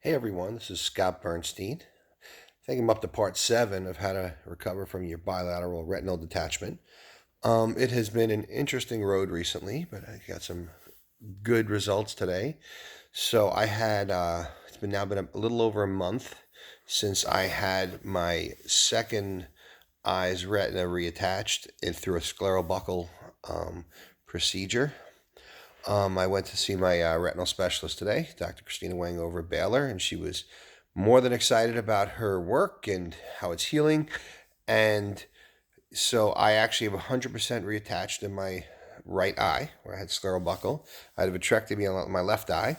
Hey everyone, this is Scott Bernstein. I think I'm up to part 7 of how to recover from your bilateral retinal detachment. It has been an interesting road recently, but I got some good results today. So it's been now been a little over a month since I had my second eye's retina reattached through a scleral buckle procedure. I went to see my retinal specialist today, Dr. Christina Wang over at Baylor, and she was more than excited about her work and how it's healing. And so I actually have 100% reattached in my right eye where I had scleral buckle. I had a vitrectomy on my left eye.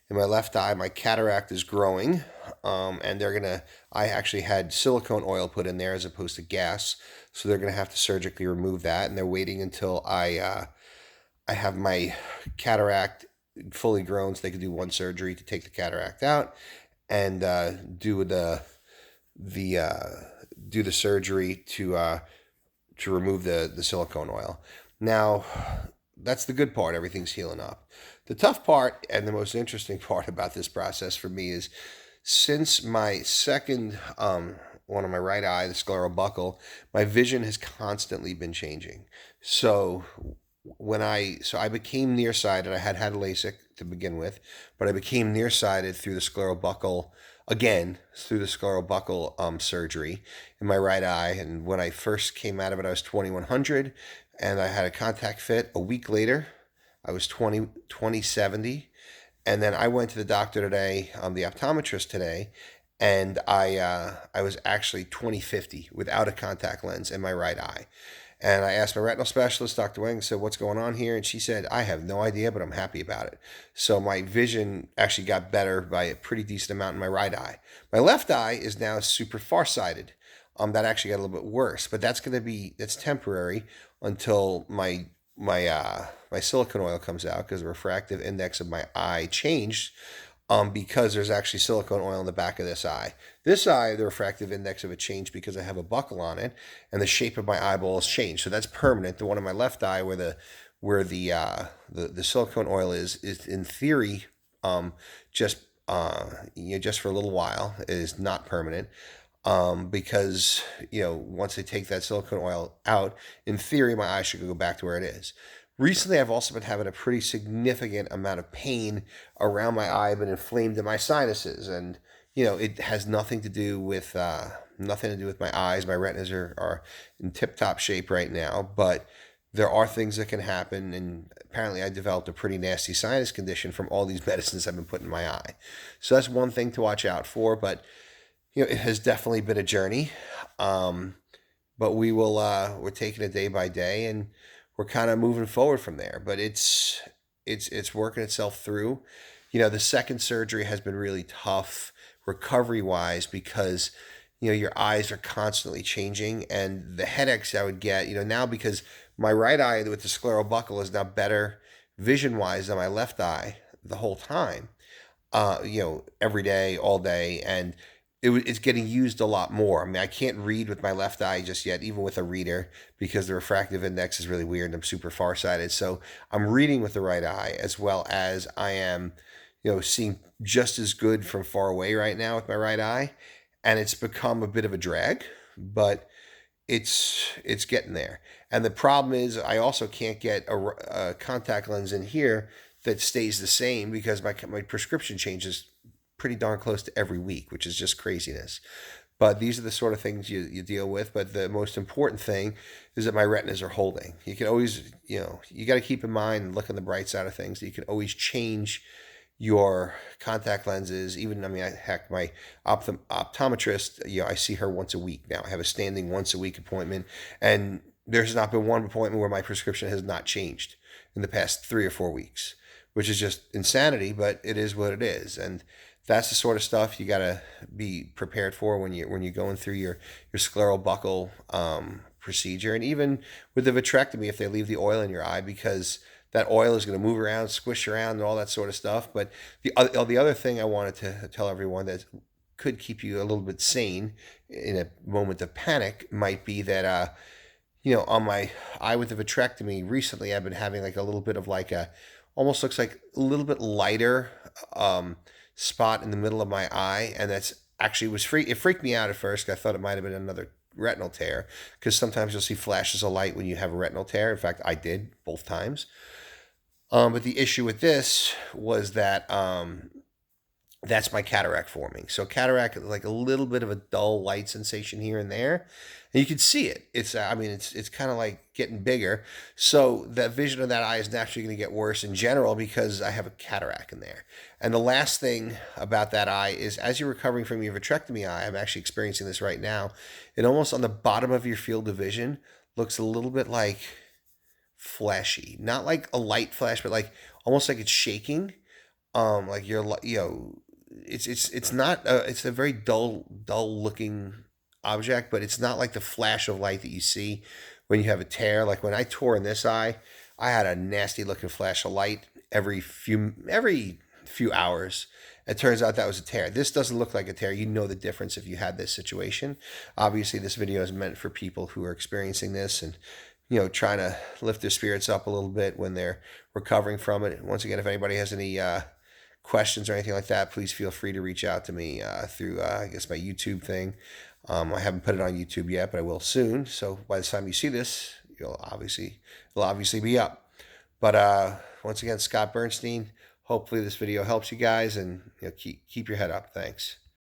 In my left eye, my cataract is growing, and I actually had silicone oil put in there as opposed to gas, so they're gonna have to surgically remove that, and they're waiting until I have my cataract fully grown, so they could do one surgery to take the cataract out and the uh, do the surgery to remove the silicone oil. Now, that's the good part. Everything's healing up. The tough part and the most interesting part about this process for me is since my second one on my right eye, the scleral buckle, my vision has constantly been changing. So I became nearsighted. I had LASIK to begin with, but I became nearsighted through the scleral buckle again through the scleral buckle surgery in my right eye. And when I first came out of it, I was 2100, and I had a contact fit. A week later, I was 20/70, and then I went to the doctor today, the optometrist today, and I was actually 20/50 without a contact lens in my right eye. And I asked my retinal specialist, Dr. Wang, said, "What's going on here?" And she said, "I have no idea, but I'm happy about it." So my vision actually got better by a pretty decent amount in my right eye. My left eye is now super farsighted. That actually got a little bit worse, but that's temporary until my silicone oil comes out, because the refractive index of my eye changed, because there's actually silicone oil in the back of this eye. This eye, the refractive index of it changed because I have a buckle on it, and the shape of my eyeball has changed. So that's permanent. The one in my left eye, where the silicone oil is in theory, just just for a little while, it is not permanent. Because once they take that silicone oil out, in theory, my eye should go back to where it is. Recently, I've also been having a pretty significant amount of pain around my eye. I've been inflamed in my sinuses, and it has nothing to do with my eyes. My retinas are in tip-top shape right now, but there are things that can happen, and apparently I developed a pretty nasty sinus condition from all these medicines I've been putting in my eye. So that's one thing to watch out for, but it has definitely been a journey. Um, but we're taking it day by day, and we're kind of moving forward from there. But it's working itself through. The second surgery has been really tough recovery wise, because your eyes are constantly changing, and the headaches I would get, now, because my right eye with the scleral buckle is now better vision wise than my left eye the whole time, every day, all day, and it's getting used a lot more. I mean, I can't read with my left eye just yet, even with a reader, because the refractive index is really weird and I'm super farsighted. So I'm reading with the right eye, as well as I am, seeing just as good from far away right now with my right eye. And it's become a bit of a drag, but it's getting there. And the problem is, I also can't get a contact lens in here that stays the same, because my prescription changes pretty darn close to every week, which is just craziness. But these are the sort of things you deal with. But the most important thing is that my retinas are holding. You can always, you got to keep in mind and look on the bright side of things, that you can always change your contact lenses. Even, I mean, heck, my optometrist, I see her once a week now. I have a standing once a week appointment, and there's not been one appointment where my prescription has not changed in the past 3 or 4 weeks, which is just insanity, but it is what it is. And that's the sort of stuff you got to be prepared for when you're going through your scleral buckle procedure. And even with the vitrectomy, if they leave the oil in your eye, because that oil is going to move around, squish around, and all that sort of stuff. But the other thing I wanted to tell everyone that could keep you a little bit sane in a moment of panic might be that on my eye with the vitrectomy recently, I've been having like a little bit of like a, almost looks like a little bit lighter spot in the middle of my eye, and that's actually was free. It freaked me out at first. I thought it might have been another retinal tear, because sometimes you'll see flashes of light when you have a retinal tear. In fact, I did both times. But the issue with this was that that's my cataract forming. So cataract, like a little bit of a dull light sensation here and there, and you can see it. It's I mean it's kind of like getting bigger. So that vision of that eye is naturally going to get worse in general because I have a cataract in there. And the last thing about that eye is, as you're recovering from your vitrectomy eye, I'm actually experiencing this right now. It almost on the bottom of your field of vision looks a little bit like flashy, not like a light flash, but like almost like it's shaking. Like you're, it's not it's a very dull looking object, but it's not like the flash of light that you see when you have a tear. Like when I tore in this eye, I had a nasty looking flash of light every few hours. It turns out that was a tear. This doesn't look like a tear. You know the difference if you had this situation. Obviously, this video is meant for people who are experiencing this and trying to lift their spirits up a little bit when they're recovering from it. Once again, if anybody has any questions or anything like that, please feel free to reach out to me through, I guess, my YouTube thing. I haven't put it on YouTube yet, but I will soon. So by the time you see this, it'll obviously be up. But once again, Scott Bernstein. Hopefully this video helps you guys, and keep your head up. Thanks.